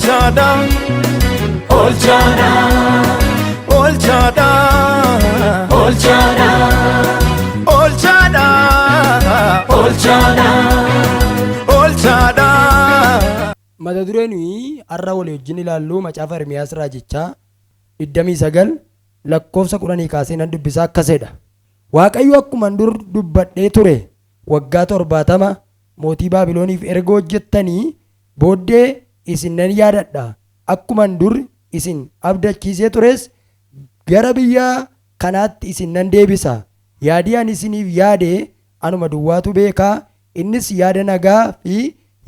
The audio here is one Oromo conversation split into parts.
Olchada, Olchada, Olchada, Olchada, Olchada, Olchada, Olchada. Mata dureen har'a walii wajjin ilaallu macaafa Ermiyaas raajichaa 29 lakkoofsa 10 kaasee nan dubbisaa akkaseedha. Waaqayyo akkuma dur dubbadhee ture waggaa 70 mootii Baabilooniif erga hojjettanii booddee isin nan yaadadha. Akkuma dur isin abdachiisee tures gara biyya kanaatti isin nan deebisa. Yaadii ani isiniif yaade anuma duwwaatu beekaa. Innis yaada nagaa fi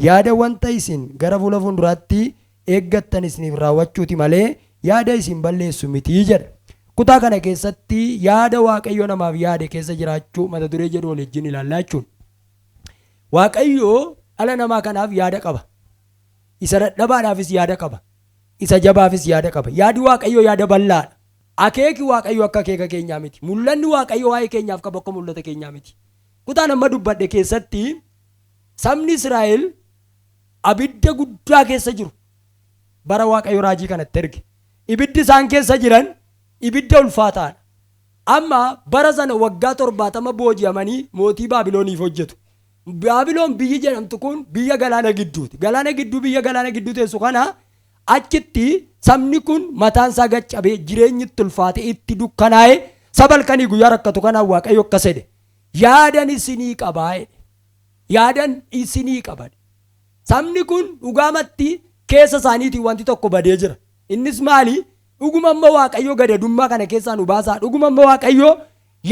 yaada wanta isin gara fuula fuulduraatti eeggattan isiniif raawwachuuti malee yaada isin balleessu miti jedha. Kutaa kana keessatti yaada Waaqayyo namaaf yaade keessa jiraachuu mata duree jedhu waliin ilaallaa jechuudha. Waaqayyo dhala namaa kanaaf yaada qaba. Isa dadhabaadhaafis yaada qaba. Isa jabaafis yaada qaba. Yaadi Waaqayyo yaada bal'aadha. Akeeki Waaqayyo akka akeeka keenyaa miti. Mul'anni Waaqayyo waa'ee keenyaaf qaba akka mul'ata keenyaa miti. Kutaan amma dubbadhe keessatti sabni Israa'el abidda guddaa keessa jiru. Bara Waaqayyo raajii kanatti erge. Ibiddi isaan keessa jiran ibidda ulfaataadha. Amma bara sana waggaa 70 booji'amanii mootii Baabilooniif hojjetu. Baabiloon biyyi jedhamtu kun biyya galaana gidduuti. Galaana gidduu biyya galaana gidduu teessu kana achitti sabni kun mataan isaa gaccabee jireenyi itti ulfaate itti dukkanaa'e saba halkanii guyyaa rakkatu kanaan Waaqayyo akkas jedhe. Yaadan isinii qabaa jedhe. Yaadan isinii qaba. Sabni kun dhugaamatti keessa isaaniitiin wanti tokko badee jira. Innis maali? Dhuguma amma Waaqayyo gadadummaa kana keessaa nu baasaa. Dhuguma amma Waaqayyo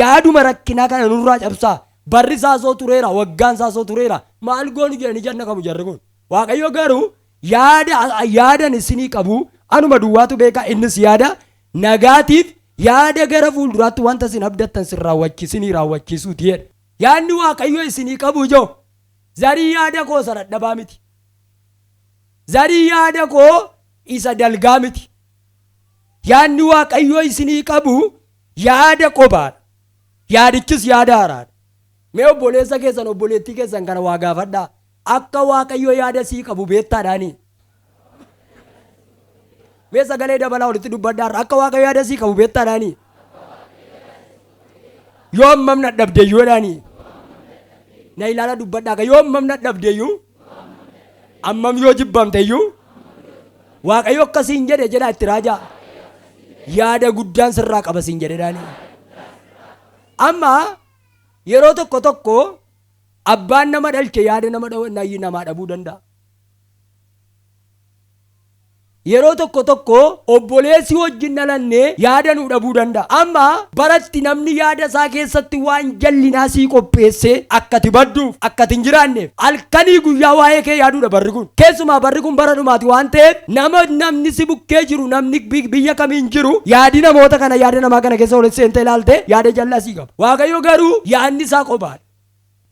yaaduma rakkinaa kana nurraa cabsaa. Barri isaa soo tureera, waggaan isaa soo tureera. Maal goonu jedhanii janna qabu jarri kun. Waaqayyo garuu yaadan isinii qabu anuma duwwaatu beekaa. Innis yaada nagaatiif yaada gara fuulduraatti wanta isin abdattan isinii raawwachiisuuti jedha. Yaadni Waaqayyo isinii qabu ijoo zarii yaada koo isa dadhabaa miti. Zarii yaada koo isa dalgaa miti. Yaadni Waaqayyo isinii qabu yaada qobaadha. Yaadichis yaada haaraadha. Mee obboleessa keessan obboleettii keessan kana waa gaafadhaa. Akka Waaqayyo yaada sii qabu beettaadhaanii. Mee sagalee dabalaa walitti dubbadhaa. Akka Waaqayyo yaada sii qabu beettaadhaanii. Yoo ammam nadhabdeeyyoodhaanii. Na ilaala dubbadhaa. Yoo ammam nadhabdeeyyuu. Ammam yoo jibbamteeyyuu. Waaqayyo akkasiin jedhe jedhaa itti raajaa. Yaada guddaan sirraa qaba siin jedhedhaanii. Amma yeroo tokko tokko abbaan nama dhalche yaada namaa dhabuu danda'a. Yeroo tokko tokko obboleessi wajjin dhalannee yaada nu dhabuu danda'a. Amma baratti namni yaada isaa keessatti waan jallinaa sii qopheessee akkati badduuf akkati hin jiraanneef halkanii guyyaa waa'ee kee yaaduudha barri kun. Keessumaa barri kun bara dhumaati waan ta'eef namni si bukkee jiru namni biyya kamiin jiru yaadi namoota kana yaada namaa kana keessa walitti seentee ilaalte yaada jallaa sii qaba. Waaqayyo garuu yaadni isaa qobaadha.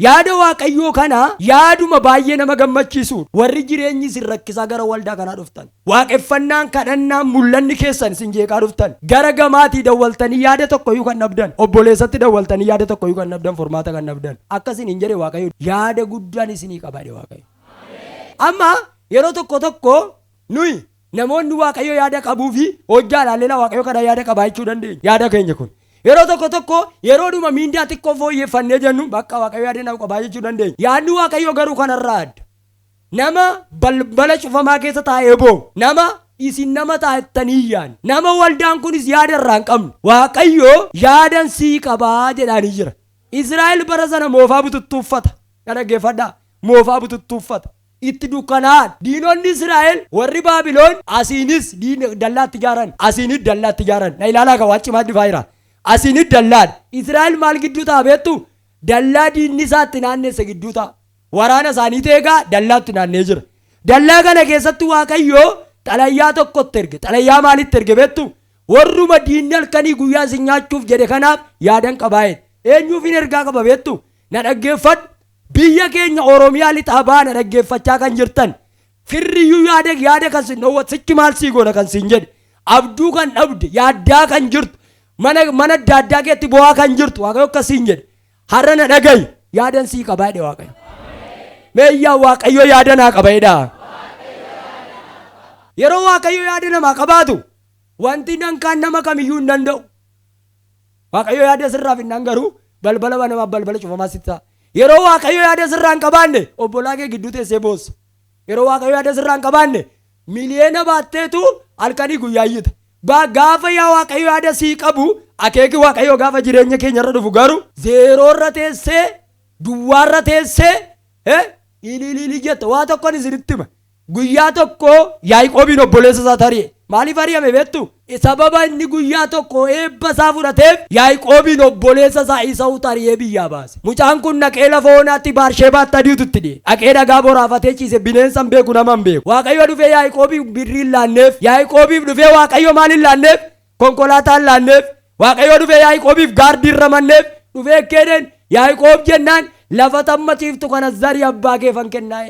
Yaada Waaqayyoo kana yaaduma baay'ee nama gammachiisu. Warri jireenyi isin rakkisaa gara waldaa kanaa dhuftan. Waaqeffannaan kadhannaan mul'anni keessan isin jeeqaa dhuftan. Gara gamaatii dawwaltanii yaada tokkoyyuu kan dhabdan. Obboleessatti dawwaltanii yaada tokkoyyuu kan dhabdan formaata kan dhabdan. Akkasiin hin jedhe Waaqayyo yaada guddaan isinii qabaadhe Waaqayyo. Amma yeroo tokko tokko nuyi namoonni Waaqayyo yaada qabuu fi hojjaa ilaallee Waaqayyo kana yaada qabaa jechuu dandeenya. Yaada keenya kun. Yeroo tokko tokko yeroo dhuma miindaa xiqqoo fooyyeffannee jennu bakka Waaqayyo yaada naaf qabaa jechuu dandeenya. Yaadni Waaqayyo garuu kanarraa adda. Nama balbala cufamaa keessa taa'ee boo'u. Nama isin nama taa'ettanii yaadni. Nama waldaan kunis yaada irraa hin qabne. Waaqayyo yaadan sii qabaa jedhaanii jira. Israa'el bara sana moofaa bututtuuffata. Na dhaggeeffadhaa. Moofaa bututtuuffata. Itti dukkanaadha. Diinonni Israa'el warri Baabiloon asiinis dallaatti ijaaran. Asiinis dallaatti ijaaran. Na ilaalaa kan waan cimaa dhifaa jira. Asiinit dallaadha. Israa'el maal gidduu ta'a beektu? Dallaa diinni isaatti naanneessa gidduu ta'a. Waraana isaanii teegaa dallaatti naannee jira. Dallaa kana keessatti Waaqayyo xalayyaa tokkotti erge. Xalayyaa maalitti erge beektu? Warruma diinni halkanii guyyaa isin nyaachuuf jedhe kanaaf yaadan qabaa'edha. Eenyuuf hin ergaa qaba beektu? Na dhaggeeffadhu. Biyya keenya Oromiyaa lixaa ba'aa na dhaggeeffachaa kan jirtan. Firriyyuu yaada kan sin dhoowwatu sichi maal sii goona kan sin jedhe. Abduu kan dhabde yaaddaa kan jirtu. Mana adda addaa keetti bo'aa kan jirtu Waaqayyo akkasiin jedhe. Har'a na dhagayi yaadan sii qabaadhe Waaqayyo. Meeyyaa Waaqayyo yaada naa qabaadha. Yeroo Waaqayyo yaada namaa qabaatu wanti nankaan nama kamiyyuu hin danda'u. Waaqayyo yaada sirraaf hin garuu balbala namaaf balbala cufamaa sitti ta'a. Yeroo Waaqayyo yaada sirraa hin qabaanne obbolaa kee gidduu teessee boossa. Yeroo Waaqayyo yaada sirraa hin qabaanne miliyoona baatteetu halkanii guyyaa iyyita. Gaafa yaa Waaqayyo yaada sii qabu akeeki Waaqayyo gaafa jireenya keenya irra dhufu garuu zeeroo irra teessee duwwaa irra teessee ililili jetta waa tokkoon isinitti hima. Guyyaa tokko Yaaqoobiin obboleessa isaa tari'e. Maaliif ari'ame beektu? Sababa inni guyyaa tokko eebba isaa fudhateef Yaaqoobiin obboleessa isaa Esaawuu tari'ee biyyaa baase. Mucaan kun dhaqee lafa onaatti Baarsheebaatti adiitutti dhiye. Dhaqee dhagaa boraafatee ciise bineensa hin beeku nama hin beeku. Waaqayyo dhufee Yaaqoobiif birrii hin laanneef. Yaaqoobiif dhufee Waaqayyo maal hin laanneef? Konkolaataa hin laanneef. Waaqayyo dhufee Yaaqoobiif gaardii hin ramanneef. Dhufee keedeen Yaaqoob jennaan lafa tammatiiftu kana zarii abbaa keefan kennaa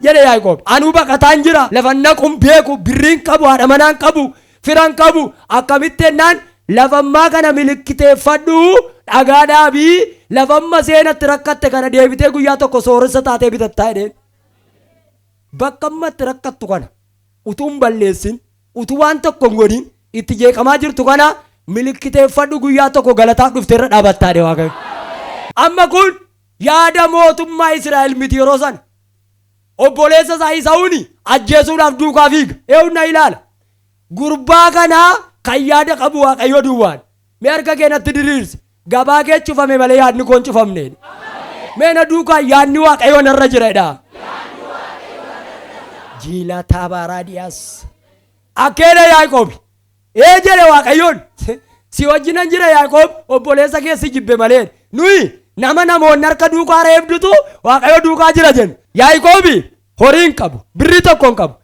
jedhe Yaaqoob. Anuu baqataan jira lafan naquun beeku birriin qabu haadha manaan qabu firan qabu akkamitti jennaan lafammaa kana milikkiteeffadhu dhagaa dhaabii lafamma seenatti rakkatte kana deebitee guyyaa tokko sooressa taatee bitattaa jedheen. Bakka ammatti rakkattu kana utuu hin balleessin utuu waan tokko hin godhin itti jeeqamaa jirtu kana milikkiteeffadhu guyyaa tokko galataaf dhufteerra dhaabattaa jedhe Waaqayyo. Amma kun yaada mootummaa Israa'el miti yeroo sana obboleessa isaa Esaawuun ajjeesuudhaaf duukaa fiiga. Eewna ilaala. Gurbaa kanaa kan yaada qabu Waaqayyo duwwaan. Mee harka keenatti diriirsi. Gabaa kee cufame malee yaadni koon cufamne. Mee na duukaa yaadni Waaqayyo narra jiradha. Jiila taabaraa dhiyaas. Akkeena Yaaqoob. Jedhe Waaqayyoon. Si wajjinan jira Yaaqoob obboleessa keessi jibbe malee. Nuyi nama namoonni harka duukaa reebdutu Waaqayyo duukaa jira jenna. Yaaqoobi horiin qabu birri tokko hin qabu.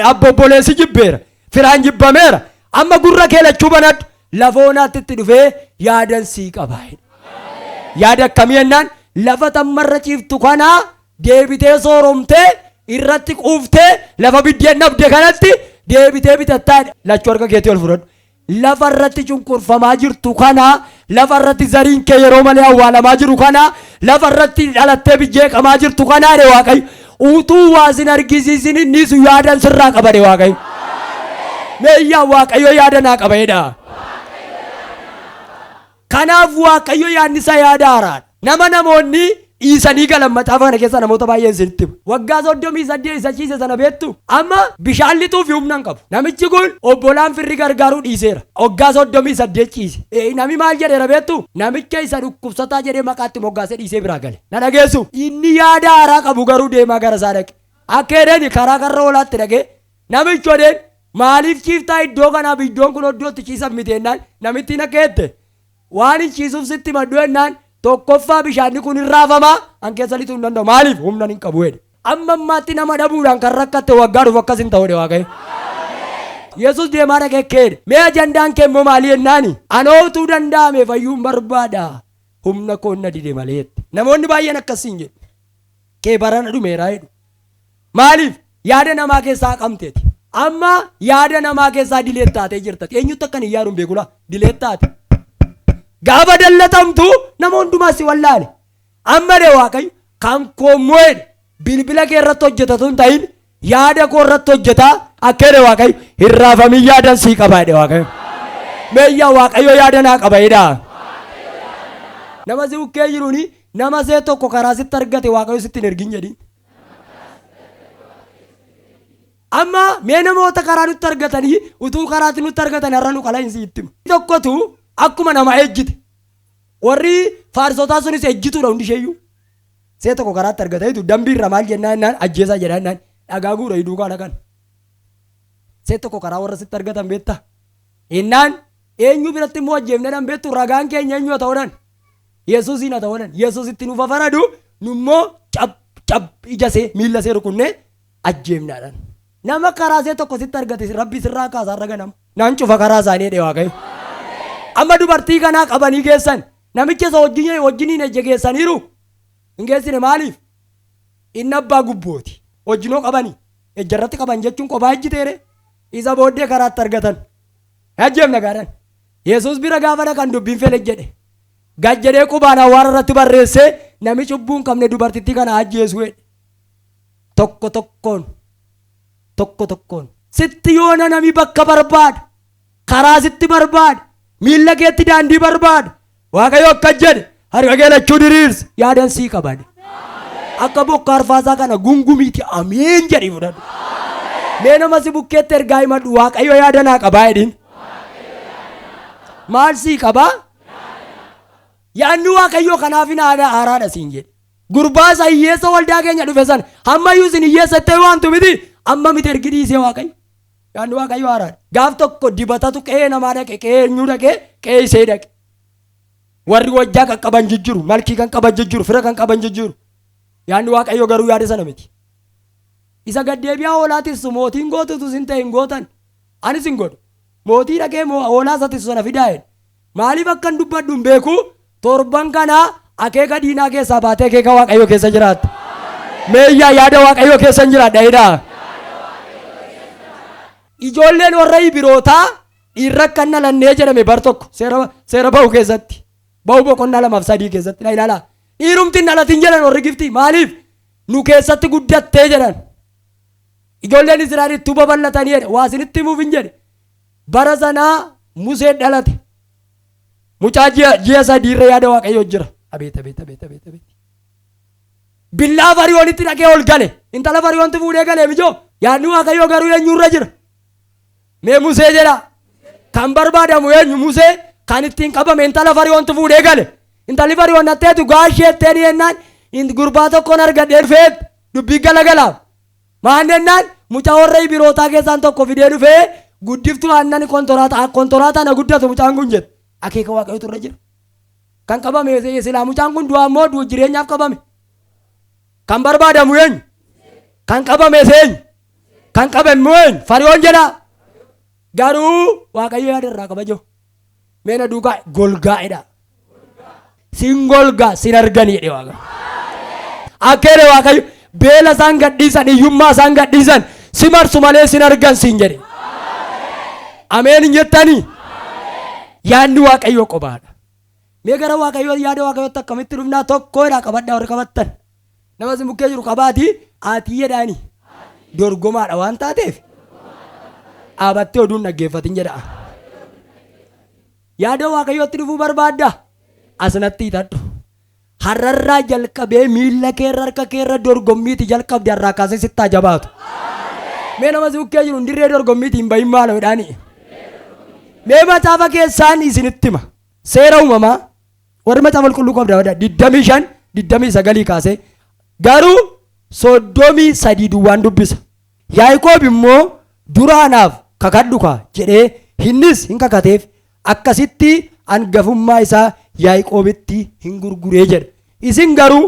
Abbo obboleessi jibbeera firaan jibbameera. Amma gurra kee lachuu banadhu lafa onaatti itti dhufee yaadan sii qaba. Yaada akkamii jennaan lafa tammarra ciiftu kanaa deebitee sooromtee irratti quuftee lafa biddeen dhabde kanatti deebitee bitattaa lachuu harka keetii ol fudhadhu. Lafa irratti cunqurfamaa jirtu kana lafa irratti zariin kee yeroo malee awwaalamaa jiru kana lafa irratti dhalattee jeeqamaa jirtu kana de Waaqayyo utuu waasin argisiisin inni su yaadan sirraa qaba de Waaqayyo. Meeyyaa Waaqayyo yaada naa qaba jedha. Kanaaf Waaqayyo yaadni isaa yaada haaraadha. Nama namoonni dhiisanii galan maxaafa kana keessa namoota baay'een isinitti waggaa 38 isa ciise sana beektu amma bishaan lixuuf humna hin qabu. Namichi kun obbolaan firri gargaaruu dhiiseera. Waggaa 38 ciise. Nami maal jedheera beektu? Namicha isa dhukkubsataa jedhee maqaatti moggaasee dhiisee biraa gale. Na dhageessu inni yaada haaraa qabu garuu deemaa gara isaa dhaqe. Akka edeen karaa karra olaatti dhaqee namichi odeen maaliif ciiftaa iddoo kanaaf iddoon kun iddootti ciisan miti jennaan namittiin akka jette waan hin ciisuuf sitti maddu jennaan tokkoffaa bishaanni kun hin raafamaa an keessa lixuu hin danda'u maaliif humna hin qabu jedhe. Amma ammaatti nama dhabuudhaan kan rakkatte waggaa dhufu akkas hin ta'u Waaqayyo. Yesus deemaa dhaqee keedhe mee ajandaan kee immoo maalii jennaani anootuu danda'ame fayyuun barbaada humna koo na dide malee jette. Namoonni baay'een akkasiin jedhu kee barana dhumeeraa jedhu maaliif yaada namaa keessaa qabteeti. Amma yaada namaa keessaa dileet taatee jirta. Eenyutti akkan hin yaaduun beekula dileet taate. Gaafa dallatamtu nama hundumaa si wallaale. Amma de Waaqayyo kan koommoo bilbila kee irratti hojjetatu hin ta'in yaada koo irratti hojjetaa akka de Waaqayyo hin raafamii yaadan sii qabaa de Waaqayyo. Meeyyaa Waaqayyo yaada naa qaba jedha. Nama si bukkee jiruuni nama see tokko karaa sitti argate Waaqayyo sitti hin ergin jedhi. Amma mee namoota karaa nutti argatanii utuu karaatti nutti argatan har'a nu qala hin siittimu. Tokkotu akkuma nama ejjite. Warri faarsotaa sunis ejjituudha hundi isheeyyuu. See tokko karaatti argataniitu dambii irra maal jennaan ajjeesaa jedhaan dhagaa guura hiduu kana kan. See tokko karaa warra sitti argatan beektaa. Innaan eenyu biratti immoo ajjeefne dhan beektu ragaan keenya eenyu haa ta'uudhaan. Yesuusiin haa ta'uudhaan. Yesuus itti nuuf faradu nummoo cab ijasee miilla see rukunnee ajjeefnaadhaan. Nama karaa see tokko sitti argate rabbi sirraa kaasaa irra ganama. Naan cufa karaa isaanii dhee Waaqayyo. Amma dubartii kanaa qabanii geessan namicha isa wajjiniin ejje geessaniiru hin geessine maaliif? Inni abbaa gubbooti. Wajjinoo qabanii ejjarratti qaban jechuun kophaa ejjiteere isa booddee karaatti argatan. Ajjeefna gaadhan. Yesuus bira gaafa dhaqan dubbiin fele jedhe. Gad jedhee qubaan awwaara irratti barreessee nami cubbuu hin qabne dubartittii kana ajjeesu jedhe. Tokko tokkoon sitti yoona nami bakka barbaada, karaa sitti barbaada, miilla keetti daandii barbaada. Waaqayyo akka jedhe harka kee lachuu diriirsi yaadan sii qaban. Akka bokkaa arfaasaa kana gungumiiti amiin jedhi fudhadhu. Mee nama si bukkeetti ergaa himadhu Waaqayyo yaada naa qabaa jedhin. Maal sii qabaa? Yaadni Waaqayyo kanaaf hin haaraadha siin jedhe. Gurbaa isa hiyyeessa waldaa keenya dhufe sana hammayyuu isin hiyyeessa ta'e waantu miti amma miti ergi dhiisee Waaqayyo. Yaadni Waaqayyo haaraadha. Gaaf tokko dibatatu qe'ee namaa dhaqe, qe'ee eenyuu dhaqe, qe'ee isee dhaqe. Warri wajjaa kan qaban jijjiiru, malkii kan qaban jijjiiru, fira kan qaban jijjiiru. Yaadni Waaqayyo garuu yaada sana miti. Isa gaddeebi'aa hoolaa tissu mootiin gootutu sin ta'e hin gootan. Anis hin godhu. Mootii dhaqee hoolaa isa tissu sana fidaa. Maaliif akka hin dubbadhu hin beeku? Torban kana akeeka diinaa keessaa baatee akeeka Waaqayyo keessa jiraatta. Meeyyaa yaada Waaqayyo keessa hin jiraadha jedhaa. Ijoolleen warra Ibrootaa dhiirra akka hin dhalannee jedhame bar tokko seera ba'u keessatti. Ba'u boqonnaa 2-3 keessatti na ilaala. Dhiirumti hin dhalatin jedhan warri Gibxii maaliif? Nu keessatti guddattee jedhan. Ijoolleen Israa'el tuba bal'atanii jedhe waa isinitti himuuf hin jedhe. Bara sanaa Musee dhalate. Mucaa ji'a sadiirra yaada Waaqayyo jira. Abeet. Billaa Fariyoonitti dhaqee ol gale. Intala Fariyoonti fuudhee galee mijoo. Yaadni Waaqayyo garuu eenyurra jira? Mee Musee jedha. Kan barbaadamu eenyu Musee? Kan ittiin qabame intala Fariyoonti fuudhee gale. Intalli Fariyoon atteetu gaashee ettee jennaan gurbaa tokkoon argadheen feet dubbii galagalaaf. Maan jennaan mucaa warra Ibrootaa keessaan tokko fidee dhufee guddiftuu aannan kontoraataa na guddatu mucaan kun jedhe. Akeeka Waaqayyootu irra jira. Kan qabame silaa mucaan kun du'aa immoo du'a jireenyaaf qabame. Kan barbaadamu eenyu? Kan qabame eenyu? Kan qabame eenyu? Fariyoon jedha. Garuu Waaqayyo yaada irraa kabajoo. Meena duukaa golgaa'edha. Sin golgaa sin arganii jedhe Waaqayyo. Akkeedha Waaqayyo beela isaan gadhiisan hiyyummaa isaan gadhiisan si marsu malee sin argan siin jedhe. Ameen hin jettanii? Yaadni Waaqayyo qobaadha. Mee gara Waaqayyo yaada Waaqayyootti akkamitti dhufnaa tokkodha qabadhaa warri qabattan. Nama si bukkee jiru qabaati aatii jedhaani. Dorgomaadha waan taateef. Dhaabattee oduun dhaggeeffatin jedha. Yaada Waaqayyootti dhufuu barbaadda. Asnatti hidhadhu. Har'arraa jalqabee miilla keerra harka keerra dorgommiiti jalqabde har'aa kaasee sittaa jabaatu. Mee nama si bukkee jiru dirree dorgommiiti hin bahin maala jedhaani. Mee macaafa keessaan isinitti hima. Seera uumamaa warri macaafa qulqulluu qabda 25-29 kaasee garuu 33 duwwaan dubbisa. Yaaqoob immoo duraanaaf kakadhu kaa jedhee innis hin kakateef akkasitti hangafummaa isaa Yaaqoobitti hin gurguree jedha. Isin garuu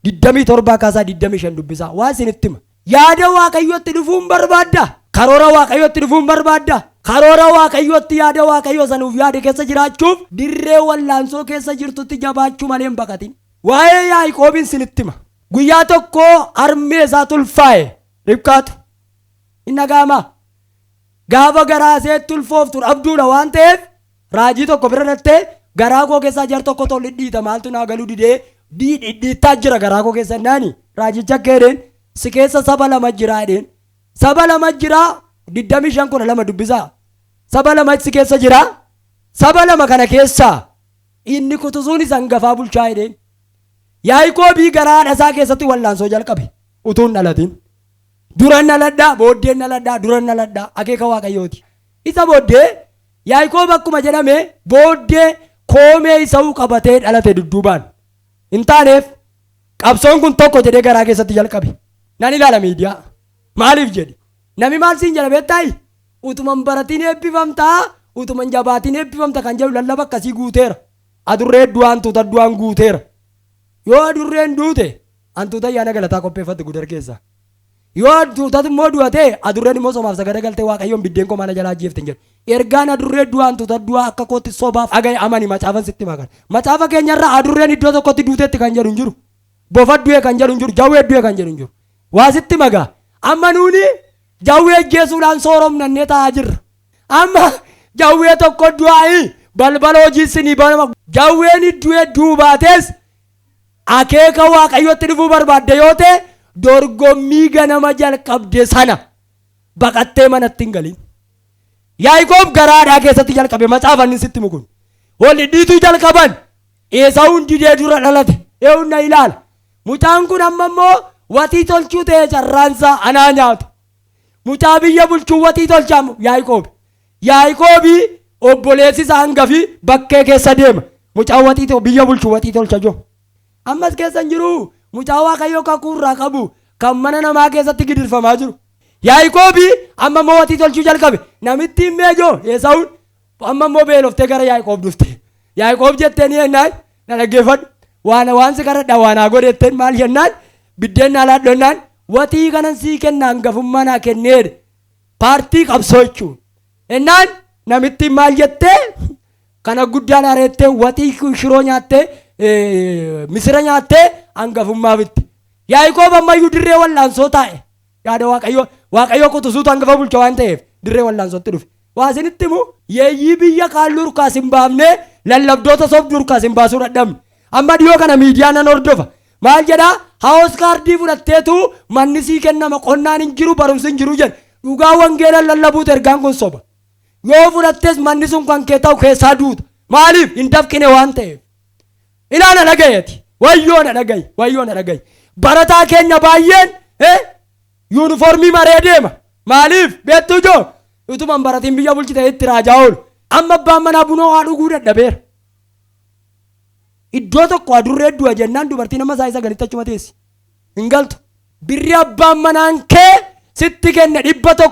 27 kaasaa 25 dubbisa. Waa isinitti hima. Yaada Waaqayyootti dhufuun barbaadda. Karoora Waaqayyootti dhufuun barbaadda. Karoora Waaqayyootti yaada Waaqayyoo sanuuf yaada keessa jiraachuuf dirree wallaansoo keessa jirtutti jabaachuu malee hin baqatin. Waa'ee Yaaqoobiin isinitti hima. Guyyaa tokko harmee isaa tulfaa'e Ribqaatu. Inni dhaga'amaa. Gaafa garaa ishee tulfooftu dhabduudha waan ta'eef raajii tokko bira dhattee garaa koo keessaa jar tokko tolli dhiita maaltu naa galuu didee dhiittaa jira garaa koo keessa naani raajicha keedeen si keessa saba lama jira jedheen. Saba lama jira 25:2 dubbisaa. Saba lama si keessa jira. Saba lama kana keessa inni kutusuun isa hangafaa bulchaa jedheen. Yaaqoobii garaa dhasaa keessatti wallaansoo jalqabe utuun dhalatin. Duran dhaladhaa booddeen dhaladhaa duran dhaladhaa akeeka Waaqayyooti. Isa booddee Yaaqoob akkuma jedhame booddee koomee isa'uu qabatee dhalate dudduubaan. Hin taaneef qabsoon kun tokko jedhee garaa keessatti jalqabe. Nan ilaala miidiyaa. Maaliif jedhi? Nami maal siin jedha beektaayi? Utuman baratiin eebbifamtaa, utuman jabaatiin eebbifamta kan jedhu lallaba akkasii guuteera. Adurree du'aa hantuuta du'aan guuteera. Yoo adurreen duute hantuuta ayyaana galataa qopheeffatte gudar keessa. Yoo hantuutatu immoo du'ate adurreen immoo somaaf sagada galtee Waaqayyoon biddeen koo mana jalaa ajjeefte jedhu. Ergaan adurree du'aa hantuuta du'aa akka kootti sobaaf dhagaye amani macaafan sitti makan. Macaafa keenyarra adurreen iddoo tokkotti duuteetti kan jedhu hin jiru. Bofa du'e kan jedhu hin jiru. Jawwee du'e kan jedhu hin jiru. Waa sitti magaa. Amma nuuni jawwee geessuudhaan sooromnannee taa'aa jirra. Amma jawwee tokko du'aayi balbala hojii isinii banama. Jawween du'e duubaates akeeka Waaqayyootti dhufuu barbaadde yoo ta'e dorgommii ganama jalqabde sana baqattee manatti hin galin. Yaaqoob garaadhaa keessatti jalqabe macaafanni sitti mukun. Wal dhiituu jalqaban Esaawun didee dura dhalate eewun na ilaala. Mucaan kun amma immoo watii tolchuu ta'ee carraansaa anaa nyaatu. Mucaa biyya bulchuu watii tolchaamu Yaaqoob. Yaaqoobi obboleessi isaa hangafi bakkee keessa deema. Mucaa watii biyya bulchuu watii tolcha jiru. Ammas keessa hin jiru mucaa Waaqayyoo kakuu irraa qabu kan mana namaa keessatti gidirfamaa jiru. Yaaqoobi amma immoo watii tolchuu jalqabe. Namitti hin meejoo Esaawun amma immoo beeloftee gara Yaaqoob dhufte. Yaaqoob jettee ni jennaan na dhaggeeffadhu. Waan si kadhadha waan haa godhetteen maal jennaan biddeen na laadhonnaan watii kanan sii kenna hangafummaa naa kenneedha. Paartii qabsoo jechuun. Ennaan namitti maal jettee kana guddaan areettee watii shiroo nyaattee misira nyaattee hangafummaa bitti. Yaaqoob ammayyuu dirree wallaansoo taa'e. Yaada Waaqayyoo qutusuutu hangafa bulcha waan ta'eef dirree wallaansootti dhufe. Waa isinitti himu yeeyyii biyya qaalluu urkaas hin baafnee lallabdoota sobduu urkaas hin baasuu dadhabne. Amma dhiyoo kana miidiyaa nan hordofa. Maal jedhaa haawus kaardii fudhatteetu manni sii kennama qonnaan hin jiru barumsi hin jiru jedha. Dhugaa wangeela lallabuutu ergaan kun soba. Yoo fudhattes manni sun kan kee ta'u keessaa duuta. Maaliif hin dafqine waan ta'eef. Ilaana dhagayeeti. Wayyoo na dhagaye. Barataa keenya baay'een yuunifoormii maree deema. Maaliif beektuu joo utuman baratiin biyya bulchite itti raajaa oolu. Amma abbaan manaa bunoo haa dhuguu dadhabeera. Iddoo tokko adurree du'a jennaan dubartiin amma isaa galitti achuma teessi. Hin galtu. Birri abbaan manaan kee sitti kenne 100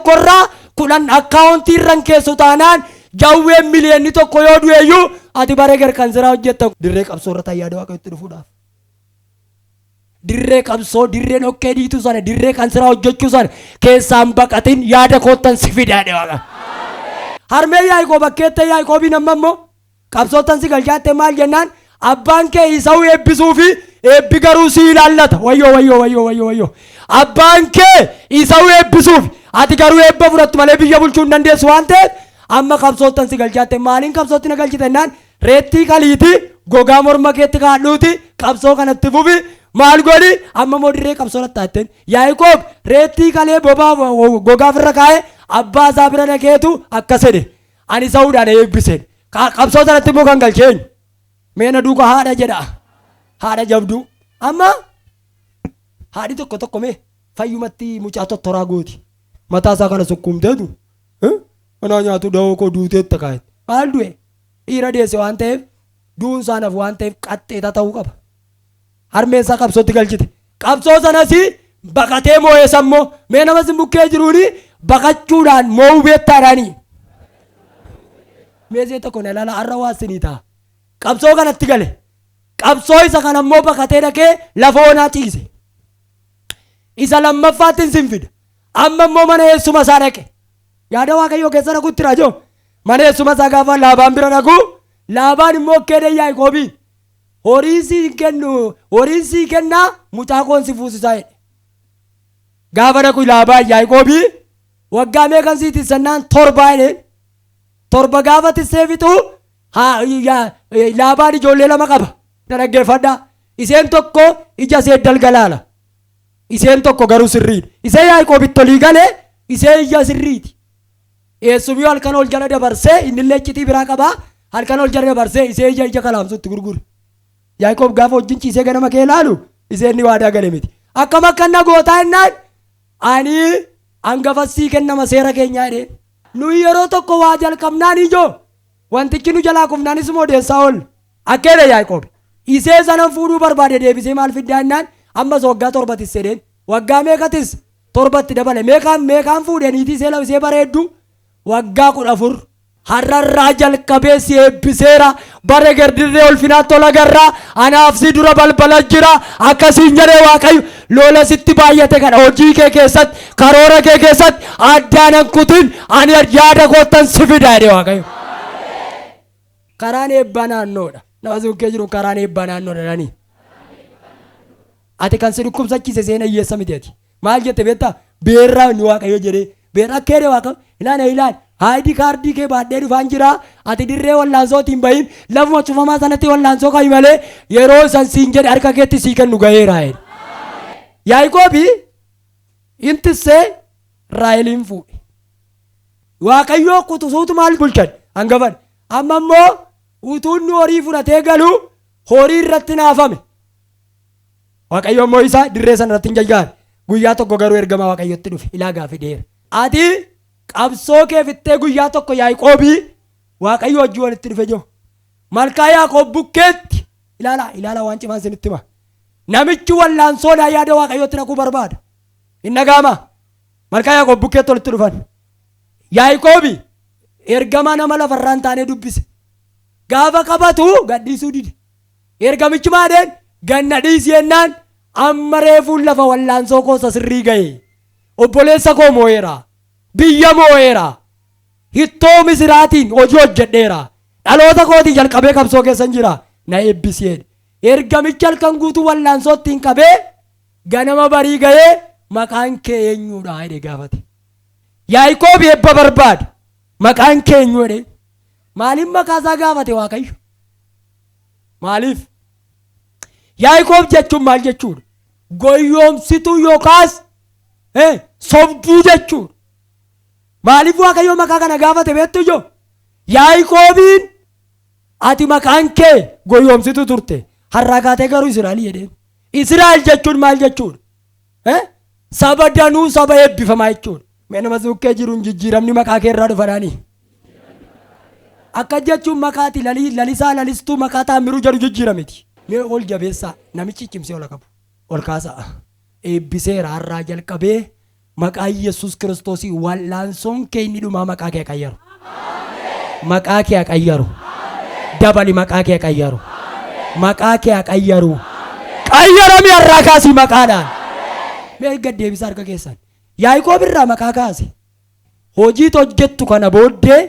10 akkaawuntii irran keessu taanaan jawween miliyoonni 1 yoo du'eeyyuu ati baree garkansiraa hojjetta. Dirree qabsoo irra Yaada Waaqayyootti dhufuudhaaf. Dirree qabsoo dirree dhokkee dhiituu sana dirree kansiraa hojjechuu sana keessaan baqatin yaada koottan si fidaadhe Waaqa. Harmee Yaaqoob bakkeettee Yaaqoobiin amma immoo qabsootan si galchaattee maal jennaan abbaan kee Esaawuu eebbisuu fi eebbi garuu si ilaallata. Wayyoo. Abbaan kee Esaawuu eebbisuuf ati garuu eebba fudhattu malee biyya bulchuu hin dandeessu waan ta'eef amma qabsootan si galchaattee maaliin qabsootti na galchite jennaan reettii kaliitii gogaa morma keetti kaadhuuti qabsoo kanatti fufi. Maal godhi amma moo dirree qabsoo rattaatteen Yaaqoob reettii kalee bobaa gogaaf irra kaa'ee abbaa isaa bira dhageetu akkas jedhe ani Esaawuudhaan eebbiseen qabsoo sanatti immoo kan galcheen meena duuka haadha jedha haadha jabduu amma haadhi tokko mee fayyumatti mucaa tottoraa gooti mataa isaa kana sukkuumteetu manaa nyaatu dawoo koo duuteetta kaa'e maal du'e dhiira deesse waan ta'eef duun isaanaaf waan ta'eef qaxxeeta ta'uu qaba. Harmeessaa qabsootti galchite. Qabsoo sanas baqatee moo'eessa immoo mee namas bukkee jiruuni baqachuudhaan moo'uu beettaadhaani. Meeshaa tokko na ilaala har'a waasinii ta'a. Qabsoo kanatti gale. Qabsoo isa kana immoo baqatee dhaqee lafa onaa ciise. Isa lammaffaatti hin sinfida. Amma immoo mana eessuma isaa dhaqe. Yaada Waaqayyoo keessa dhaquutti raajoo. Mana eessuma isaa gaafa Laabaan bira dhaqu Laabaan immoo keedee Yaaqoobii. Horiin sii kennaa mucaa koon si fuusisaa jedhe. Gaafa dhaqu Laabaan Yaaqoobii waggaa meeqan sii tissannaan 7 jedheen. 7 gaafa tissee fixu Laabaan ijoollee 2 qaba. Dhaggeeffadhaa. Isheen tokko ija ishee dalgalaala. Isheen tokko garuu sirriidha. Ishee Yaaqoobitti tolii galee ishee ija sirriiti. Eessumii halkan ol jala dabarsee innillee iccitii biraa qabaa. Halkan ol jala dabarsee ishee ija kalaamsutti gurgura. Yaaqoob gaafa wajjin ciisee ganama kee ilaalu isheen ni waadaa gale miti. Akkam akkanna gootaa jennaan ani hangafa sii kennama seera keenyaa jedheen. Nuyi yeroo tokko waa jalqabnaan ijoo wantichi nu jalaa kufnaanis moodeessaa ol. Akkeedha Yaaqoob. Ishee sanan fuudhuu barbaade deebisee maal fiddaa jennaan ammas waggaa 7 tissee waggaa meeqatis 7tti dabale meeqaan fuudhee niitii ishee bareeddu waggaa 14 har'arraa jalqabee si eebbiseera bare gardirree ulfinaatti ol agarraa anaaf si dura balbala jira akkasiin jedhee Waaqayyo lola sitti baay'ate kana hojii kee keessatti karoora kee keessatti addaan hankutin ani yaada koottan si fida jedhee Waaqayyo. Karaan eebbaa naannoodha. Nama suukkee jiru karaan eebbaa naannoodha dhanii. Ati kan si dhukkubsachiise seen hiyyeessa miteeti. Maal jette beektaa beerraa inni Waaqayyo jedhee beerraa keedee Waaqayyo ilaala. Haayidii kaardii kee baadhee dhufaan jira. Ati dirree wallaansootiin bahin lafuma cufamaa sanatti wallaansoo ka'i malee yeroo san siin jedhe harka keetti sii kennu gaheera. Yaaqoobii intissee Raaheliin fuudhe. Waaqayyoo kutusuutu maal bulchan hangafan. Amma immoo utuunni horii fudhatee galu horii irratti naafame. Waaqayyoo immoo isaa dirree sana irratti hin jajjaare. Guyyaa tokko garuu ergama Waaqayyootti dhufe ilaagaa fideera. Ati qabsoo kee fittee guyyaa tokko Yaaqoobii Waaqayyoo wajjin walitti dhufe jiru. Malkaa Yaaqoob bukkeetti ilaala waan cimaan isinitti hima. Namichi wallaansoodhaa yaada Waaqayyootti naquu barbaada. Hin dhaga'amaa? Malkaa Yaaqoob bukkeetti walitti dhufan. Yaaqoobi ergama nama lafarraan taanee dubbise. Gaafa qabatu gadhiisuu dide. Ergamichi maadeen ganna dhiisi yennaan amma reefuun lafa wallaansoo koosa sirrii ga'e. Obboleessa koo moo'eera. Biyya moo'eera. Hittoo misiraatiin hojii hojjedheera. Dhaloota kootii jalqabee qabsoo keessan jira. Na eebbiseen. Ergamichi halkan guutuu wallaansootti hin qabee ganama barii ga'ee maqaan kee eenyuudha jedhee gaafate. Yaaqoob eebba barbaada. Maqaan kee eenyu jedhee. Maaliif maqaa isaa gaafate Waaqayyo? Maaliif? Yaaqoob jechuun maal jechuudha? Goyyoomsituu yookaas sobduu jechuudha. Maaliif Waaqayyo maqaa kana gaafate beektu ijoo? Yaaqoobiin ati maqaan kee goyyoomsituu turte. Har'a kaatee garuu Israa'el jedheen. Israa'el jechuun maal jechuudha? Saba danuu saba eebbifamaa jechuudha. Mee nama suukkee jiruun jijjiiramni maqaa kee irraa dhufanaanii. Akka jechuun maqaati lalisaa lalistuu maqaa Taammiruu jedhu jijjiiramiti. Mee ol jabeessaa namichi cimsee ol qabu. Ol kaasaa. Eebbiseera har'aa jalqabee maqaa Yesuus Kiristoosii wallaansoon kee inni dhumaa maqaa kee qayyaru. Maqaa kee qayyaru. Dabali maqaa kee qayyaru. Maqaa kee qayyaru. Qayyarami har'aa kaasii maqaadhaan. Mee gad deebisaa harka keessan. Yaaqoob irraa maqaa kaase. Hojii hojjettu kana booddee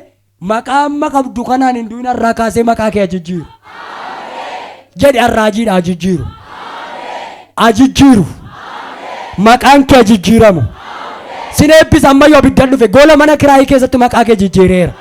maqaa amma qabdu kanaan hin du'in har'aa kaasee maqaa kee ajijjiiru. Jedhi Raajiidha ajijjiiru. Ajijjiiru. Maqaan kee ajijjiiramu. Sin eebbisa amma yoo abiddan dhufe gola mana kiraayii keessatti maqaa kee jijjiireera.